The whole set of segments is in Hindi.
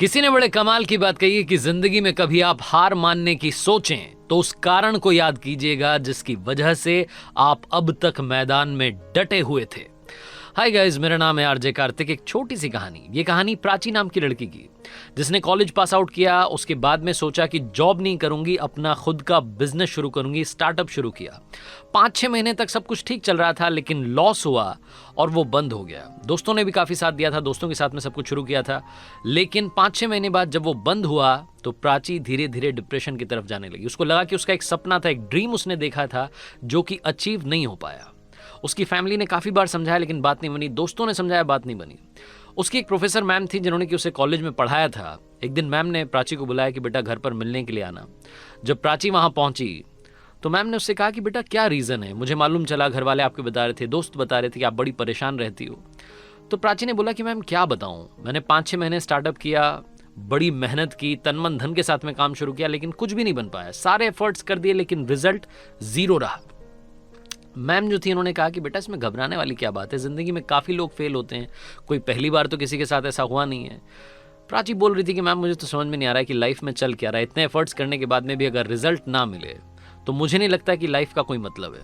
किसी ने बड़े कमाल की बात कही है कि जिंदगी में कभी आप हार मानने की सोचें तो उस कारण को याद कीजिएगा जिसकी वजह से आप अब तक मैदान में डटे हुए थे। हाय गाइस, मेरा नाम है आरजे कार्तिक। एक छोटी सी कहानी। ये कहानी प्राची नाम की लड़की की, जिसने कॉलेज पास आउट किया। उसके बाद में सोचा कि जॉब नहीं करूंगी, अपना खुद का बिजनेस शुरू करूंगी, स्टार्टअप शुरू किया। 5-6 महीने तक सब कुछ ठीक चल रहा था, लेकिन लॉस हुआ और वो बंद हो गया। दोस्तों ने भी काफी साथ दिया था, दोस्तों के साथ में सब कुछ शुरू किया था, लेकिन 5-6 महीने बाद जब वो बंद हुआ तो प्राची धीरे धीरे डिप्रेशन की तरफ जाने लगी। उसको लगा कि उसका एक सपना था, एक ड्रीम उसने देखा था जो कि अचीव नहीं हो पाया। उसकी फैमिली ने काफ़ी बार समझाया लेकिन बात नहीं बनी, दोस्तों ने समझाया, बात नहीं बनी। उसकी एक प्रोफेसर मैम थी जिन्होंने कि उसे कॉलेज में पढ़ाया था। एक दिन मैम ने प्राची को बुलाया कि बेटा घर पर मिलने के लिए आना। जब प्राची वहाँ पहुँची तो मैम ने उससे कहा कि बेटा क्या रीज़न है, मुझे मालूम चला, घर वाले आपके बता रहे थे, दोस्त बता रहे थे कि आप बड़ी परेशान रहती हो। तो प्राची ने बोला कि मैम क्या बताऊँ, मैंने 5-6 महीने स्टार्टअप किया, बड़ी मेहनत की, तन मन धन के साथ में काम शुरू किया, लेकिन कुछ भी नहीं बन पाया। सारे एफर्ट्स कर दिए लेकिन रिजल्ट ज़ीरो रहा। मैम जो थी उन्होंने कहा कि बेटा इसमें घबराने वाली क्या बात है, ज़िंदगी में काफ़ी लोग फेल होते हैं, कोई पहली बार तो किसी के साथ ऐसा हुआ नहीं है। प्राची बोल रही थी कि मैम मुझे तो समझ में नहीं आ रहा है कि लाइफ में चल क्या रहा है, इतने एफर्ट्स करने के बाद में भी अगर रिजल्ट ना मिले तो मुझे नहीं लगता कि लाइफ का कोई मतलब है।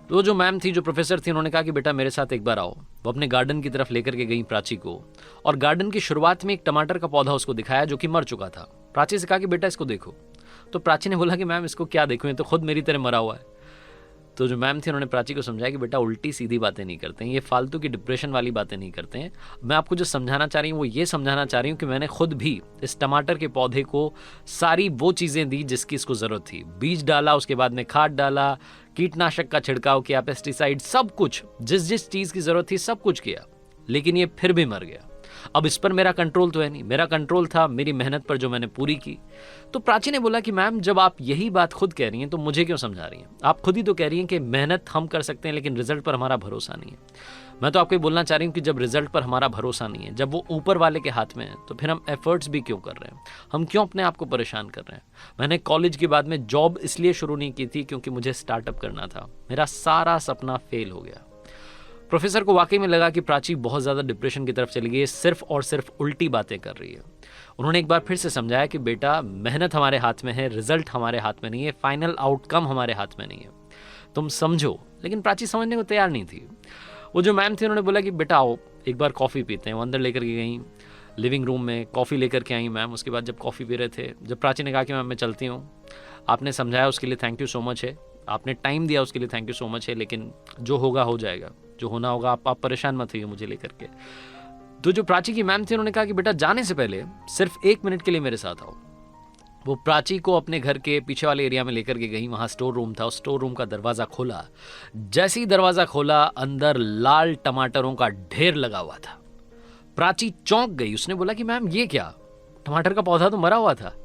तो जो मैम थी, जो प्रोफेसर थी, उन्होंने कहा कि बेटा मेरे साथ एक बार आओ। वो अपने गार्डन की तरफ लेकर के गई प्राची को, और गार्डन की शुरुआत में एक टमाटर का पौधा उसको दिखाया जो कि मर चुका था। प्राची से कहा कि बेटा इसको देखो। तो प्राची ने बोला कि मैम इसको क्या देखूँ, ये तो खुद मेरी तरह मरा हुआ है। तो जो मैम थी उन्होंने प्राची को समझाया कि बेटा उल्टी सीधी बातें नहीं करते हैं, ये फालतू की डिप्रेशन वाली बातें नहीं करते हैं। मैं आपको जो समझाना चाह रही हूँ वो ये समझाना चाह रही हूँ कि मैंने खुद भी इस टमाटर के पौधे को सारी वो चीज़ें दी जिसकी इसको ज़रूरत थी। बीज डाला, उसके बाद में खाद डाला, कीटनाशक का छिड़काव किया, पेस्टिसाइड, सब कुछ, जिस जिस चीज़ की ज़रूरत थी सब कुछ किया, लेकिन ये फिर भी मर गया। अब इस पर मेरा कंट्रोल तो है नहीं, मेरा कंट्रोल था मेरी मेहनत पर जो मैंने पूरी की। तो प्राची ने बोला कि मैम जब आप यही बात खुद कह रही हैं तो मुझे क्यों समझा रही हैं? आप खुद ही तो कह रही हैं कि मेहनत हम कर सकते हैं लेकिन रिजल्ट पर हमारा भरोसा नहीं है। मैं तो आपको बोलना चाह रही हूँ कि जब रिजल्ट पर हमारा भरोसा नहीं है, जब वो ऊपर वाले के हाथ में है, तो फिर हम एफर्ट्स भी क्यों कर रहे हैं? हम क्यों अपने आप को परेशान कर रहे हैं? मैंने कॉलेज के बाद में जॉब इसलिए शुरू नहीं की थी क्योंकि मुझे स्टार्टअप करना था। मेरा सारा सपना फेल हो गया। प्रोफेसर को वाकई में लगा कि प्राची बहुत ज़्यादा डिप्रेशन की तरफ चली गई है, सिर्फ और सिर्फ उल्टी बातें कर रही है। उन्होंने एक बार फिर से समझाया कि बेटा मेहनत हमारे हाथ में है, रिजल्ट हमारे हाथ में नहीं है, फाइनल आउटकम हमारे हाथ में नहीं है, तुम समझो। लेकिन प्राची समझने को तैयार नहीं थी। वो जो मैम थी उन्होंने बोला कि बेटा आओ एक बार कॉफ़ी पीते हैं। वो अंदर लेकर के गई, लिविंग रूम में कॉफ़ी लेकर के आई मैम। उसके बाद जब कॉफ़ी पी रहे थे, जब प्राची ने कहा कि मैम मैं चलती हूँ, आपने समझाया उसके लिए थैंक यू सो मच है, आपने टाइम दिया उसके लिए थैंक यू सो मच है, लेकिन जो होगा हो जाएगा, जो होना होगा, आप परेशान मत होइए मुझे लेकर के। तो जो प्राची की मैम थी उन्होंने कहा कि बेटा जाने से पहले सिर्फ 1 मिनट के लिए मेरे साथ आओ। वो प्राची को अपने घर के पीछे वाले एरिया में लेकर के गई। वहाँ स्टोर रूम था, उस स्टोर रूम का दरवाज़ा खोला। जैसे ही दरवाज़ा खोला, अंदर लाल टमाटरों का ढेर लगा हुआ था। प्राची चौंक गई। उसने बोला कि मैम ये क्या, टमाटर का पौधा तो मरा हुआ था।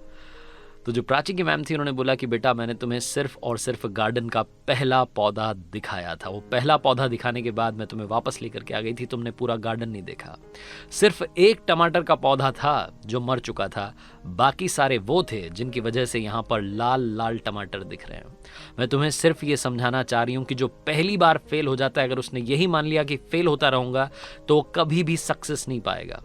तो जो प्राची की मैम थी उन्होंने बोला कि बेटा मैंने तुम्हें सिर्फ और सिर्फ गार्डन का पहला पौधा दिखाया था। वो पहला पौधा दिखाने के बाद मैं तुम्हें वापस लेकर के आ गई थी, तुमने पूरा गार्डन नहीं देखा। सिर्फ एक टमाटर का पौधा था जो मर चुका था, बाकी सारे वो थे जिनकी वजह से यहाँ पर लाल लाल टमाटर दिख रहे हैं। मैं तुम्हें सिर्फ ये समझाना चाह रही हूँ कि जो पहली बार फेल हो जाता है, अगर उसने यही मान लिया कि फेल होता रहूँगा तो वो कभी भी सक्सेस नहीं पाएगा।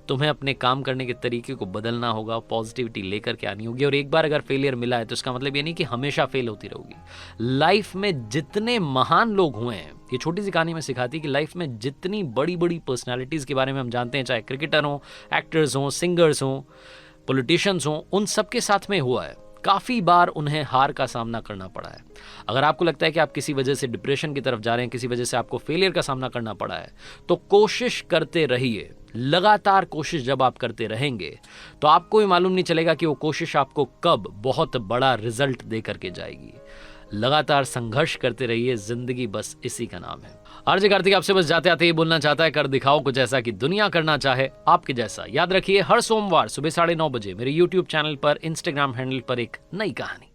तुम्हें अपने काम करने के तरीके को बदलना होगा, पॉजिटिविटी लेकर के आनी होगी। और एक बार अगर फेलियर मिला है तो इसका मतलब ये नहीं कि हमेशा फेल होती रहोगी। लाइफ में जितने महान लोग हुए हैं, ये छोटी सी कहानी में सिखाती है कि लाइफ में जितनी बड़ी बड़ी पर्सनालिटीज़ के बारे में हम जानते हैं, चाहे क्रिकेटर हों, एक्टर्स हों, सिंगर्स हों, पॉलिटिशियंस हों, उन सबके साथ में हुआ है। काफ़ी बार उन्हें हार का सामना करना पड़ा है। अगर आपको लगता है कि आप किसी वजह से डिप्रेशन की तरफ जा रहे हैं, किसी वजह से आपको फेलियर का सामना करना पड़ा है, तो कोशिश करते रहिए। लगातार कोशिश जब आप करते रहेंगे तो आपको भी मालूम नहीं चलेगा कि वो कोशिश आपको कब बहुत बड़ा रिजल्ट दे करके जाएगी। लगातार संघर्ष करते रहिए, जिंदगी बस इसी का नाम है। आरजे कार्तिक आपसे बस जाते आते ये बोलना चाहता है, कर दिखाओ कुछ ऐसा कि दुनिया करना चाहे आपके जैसा। याद रखिए हर सोमवार सुबह 9:30 बजे मेरे YouTube चैनल पर, इंस्टाग्राम हैंडल पर एक नई कहानी।